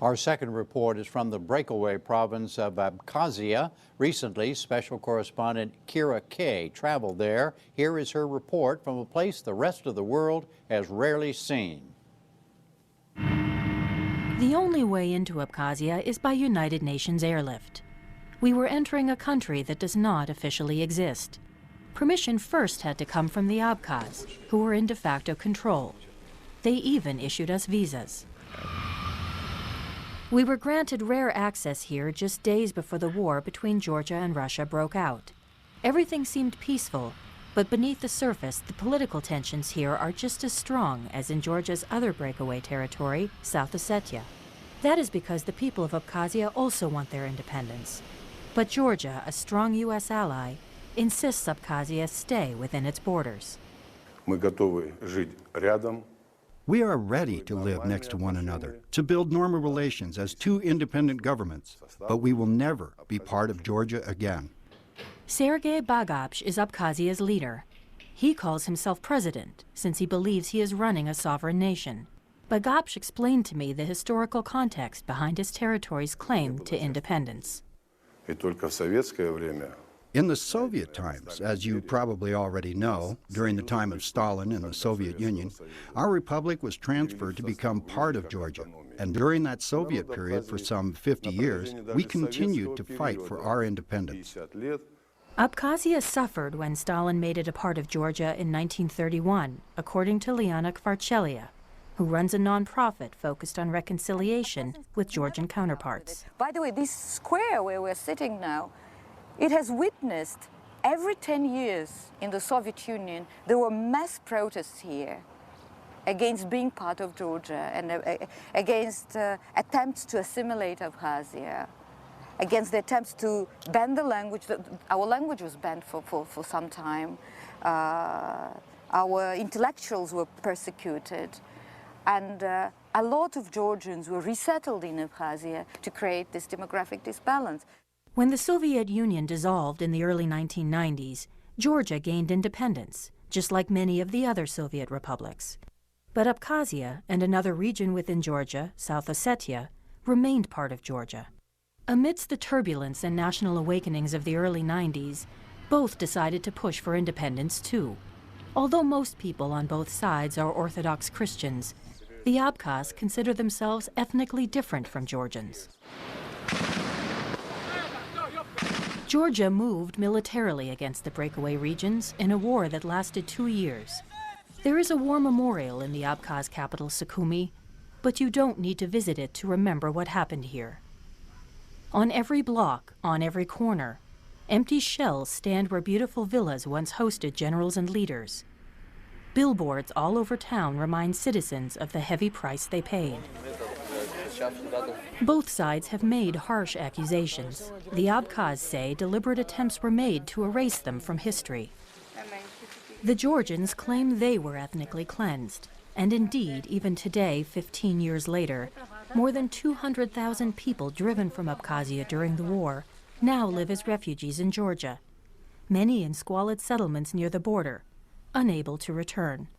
Our second report is from the breakaway province of Abkhazia. Recently, special correspondent Kira Kay traveled there. Here is her report from a place the rest of the world has rarely seen. The only way into Abkhazia is by United Nations airlift. We were entering a country that does not officially exist. Permission first had to come from the Abkhaz, who were in de facto control. They even issued us visas. We were granted rare access here just days before the war between Georgia and Russia broke out. Everything seemed peaceful, but beneath the surface, the political tensions here are just as strong as in Georgia's other breakaway territory, South Ossetia. That is because the people of Abkhazia also want their independence. But Georgia, a strong U.S. ally, insists Abkhazia stay within its borders. Мы готовы жить рядом. We are ready to live next to one another, to build normal relations as two independent governments, but we will never be part of Georgia again. Sergei Bagapsh is Abkhazia's leader. He calls himself president, since he believes he is running a sovereign nation. Bagapsh explained to me the historical context behind his territory's claim to independence. И только в советское время In the Soviet times, as you probably already know, during the time of Stalin and the Soviet Union, our republic was transferred to become part of Georgia. And during that Soviet period, for some 50 years, we continued to fight for our independence. Abkhazia suffered when Stalin made it a part of Georgia in 1931, according to Liana Kvarchelia, who runs a nonprofit focused on reconciliation with Georgian counterparts. By the way, this square where we're sitting now, it has witnessed every 10 years in the Soviet Union, there were mass protests here against being part of Georgia and against attempts to assimilate Abkhazia, against the attempts to ban the language. Our language was banned for some time. Our intellectuals were persecuted. And a lot of Georgians were resettled in Abkhazia to create this demographic disbalance. When the Soviet Union dissolved in the early 1990s, Georgia gained independence, just like many of the other Soviet republics. But Abkhazia and another region within Georgia, South Ossetia, remained part of Georgia. Amidst the turbulence and national awakenings of the early 90s, both decided to push for independence too. Although most people on both sides are Orthodox Christians, the Abkhaz consider themselves ethnically different from Georgians. Georgia moved militarily against the breakaway regions in a war that lasted 2 years. There is a war memorial in the Abkhaz capital, Sukhumi, but you don't need to visit it to remember what happened here. On every block, on every corner, empty shells stand where beautiful villas once hosted generals and leaders. Billboards all over town remind citizens of the heavy price they paid. Both sides have made harsh accusations. The Abkhaz say deliberate attempts were made to erase them from history. The Georgians claim they were ethnically cleansed. And indeed, even today, 15 years later, more than 200,000 people driven from Abkhazia during the war now live as refugees in Georgia, many in squalid settlements near the border, unable to return.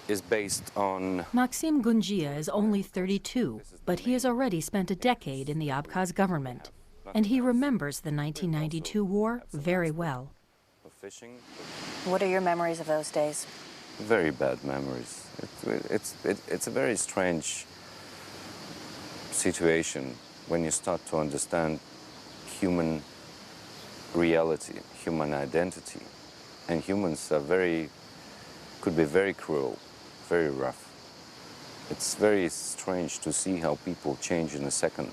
Is based on... Maxim Gungia is only 32, but he has already spent a decade in the Abkhaz government, and he remembers the 1992 war very well. What are your memories of those days? Very bad memories. It's a very strange situation when you start to understand human reality, human identity. And humans are could be very cruel, very rough. It's very strange to see how people change in a second.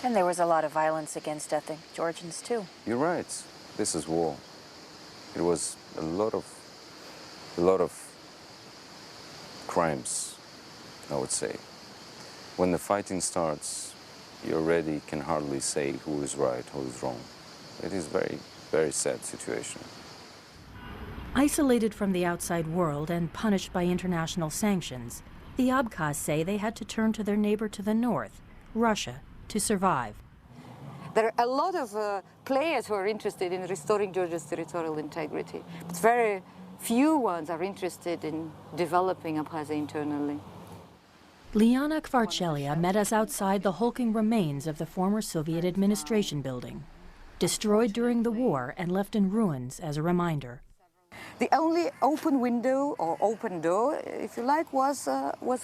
And there was a lot of violence against ethnic Georgians, too. You're right. This is war. It was a lot of crimes, I would say. When the fighting starts, you already can hardly say who is right, who is wrong. It is very, very sad situation. Isolated from the outside world and punished by international sanctions, the Abkhaz say they had to turn to their neighbor to the north, Russia, to survive. There are a lot of players who are interested in restoring Georgia's territorial integrity, but very few ones are interested in developing Abkhazia internally. Liana Kvarchelia met us outside the hulking remains of the former Soviet administration building, destroyed during the war and left in ruins as a reminder. The only open window or open door, if you like, was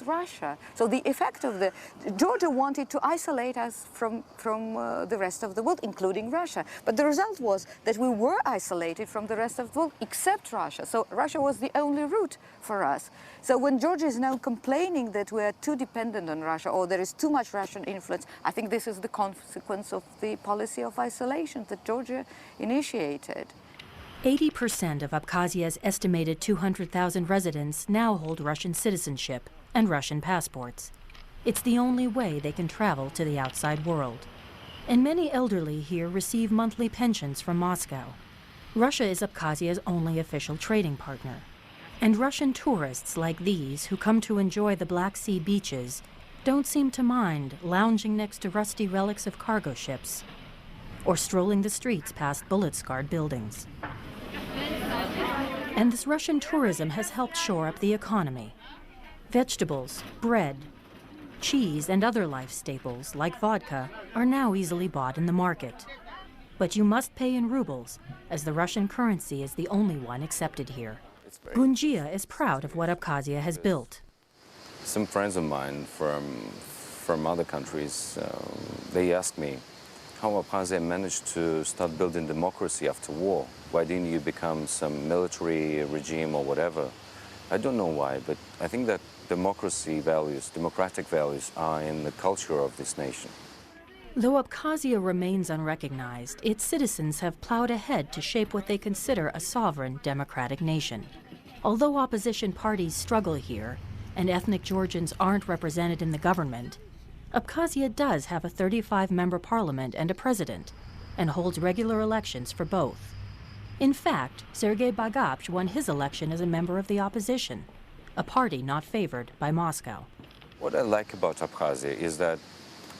Russia. So the effect of Georgia wanted to isolate us from the rest of the world, including Russia. But the result was that we were isolated from the rest of the world except Russia. So Russia was the only route for us. So when Georgia is now complaining that we are too dependent on Russia or there is too much Russian influence, I think this is the consequence of the policy of isolation that Georgia initiated. 80% of Abkhazia's estimated 200,000 residents now hold Russian citizenship and Russian passports. It's the only way they can travel to the outside world. And many elderly here receive monthly pensions from Moscow. Russia is Abkhazia's only official trading partner. And Russian tourists like these who come to enjoy the Black Sea beaches don't seem to mind lounging next to rusty relics of cargo ships or strolling the streets past bullet-scarred buildings. And this Russian tourism has helped shore up the economy. Vegetables, bread, cheese, and other life staples, like vodka, are now easily bought in the market. But you must pay in rubles, as the Russian currency is the only one accepted here. Gunjia is proud of what Abkhazia has built. Some friends of mine from other countries, they ask me, how Abkhazia managed to start building democracy after war. Why didn't you become some military regime or whatever? I don't know why, but I think that democracy values, democratic values are in the culture of this nation. Though Abkhazia remains unrecognized, its citizens have plowed ahead to shape what they consider a sovereign democratic nation. Although opposition parties struggle here and ethnic Georgians aren't represented in the government, Abkhazia does have a 35-member parliament and a president, and holds regular elections for both. In fact, Sergei Bagapsh won his election as a member of the opposition, a party not favored by Moscow. What I like about Abkhazia is that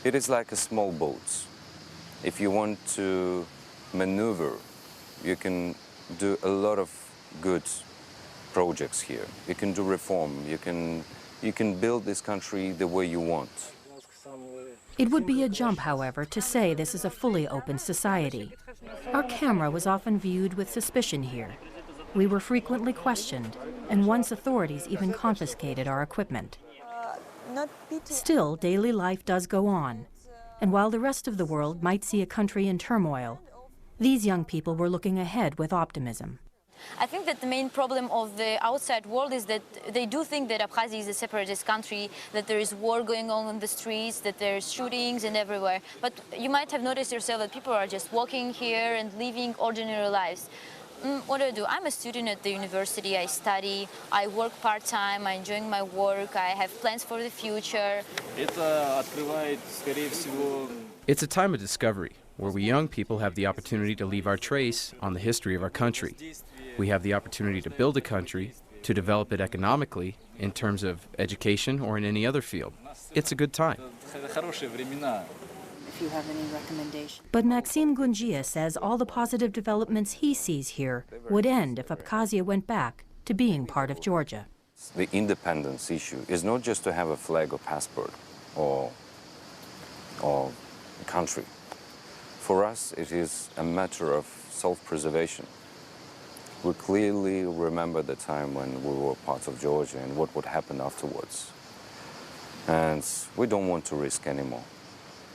it is like a small boat. If you want to maneuver, you can do a lot of good projects here. You can do reform. You can build this country the way you want. It would be a jump, however, to say this is a fully open society. Our camera was often viewed with suspicion here. We were frequently questioned, and once authorities even confiscated our equipment. Still, daily life does go on, and while the rest of the world might see a country in turmoil, these young people were looking ahead with optimism. I think that the main problem of the outside world is that they do think that Abkhazia is a separatist country, that there is war going on in the streets, that there's shootings and everywhere. But you might have noticed yourself that people are just walking here and living ordinary lives. What do? I'm a student at the university. I study, I work part-time, I'm enjoying my work, I have plans for the future. It's a time of discovery, where we young people have the opportunity to leave our trace on the history of our country. We have the opportunity to build a country, to develop it economically, in terms of education or in any other field. It's a good time. If you have any recommendations. But Maxim Gunjia says all the positive developments he sees here would end if Abkhazia went back to being part of Georgia. The independence issue is not just to have a flag or passport or a country. For us, it is a matter of self-preservation. We clearly remember the time when we were part of Georgia and what would happen afterwards. And we don't want to risk anymore.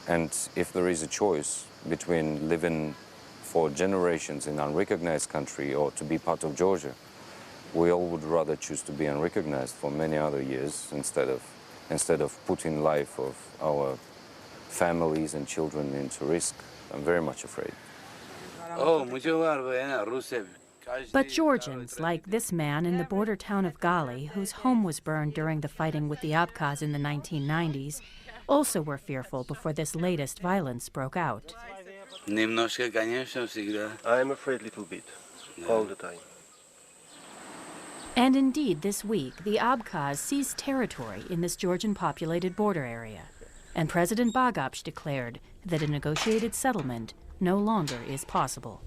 And if there is a choice between living for generations in an unrecognized country or to be part of Georgia, we all would rather choose to be unrecognized for many other years instead of putting life of our families and children into risk. I'm very much afraid. But Georgians, like this man in the border town of Gali, whose home was burned during the fighting with the Abkhaz in the 1990s, also were fearful before this latest violence broke out. I'm afraid a little bit, all the time. And indeed, this week, the Abkhaz seized territory in this Georgian-populated border area, and President Bagapsh declared that a negotiated settlement no longer is possible.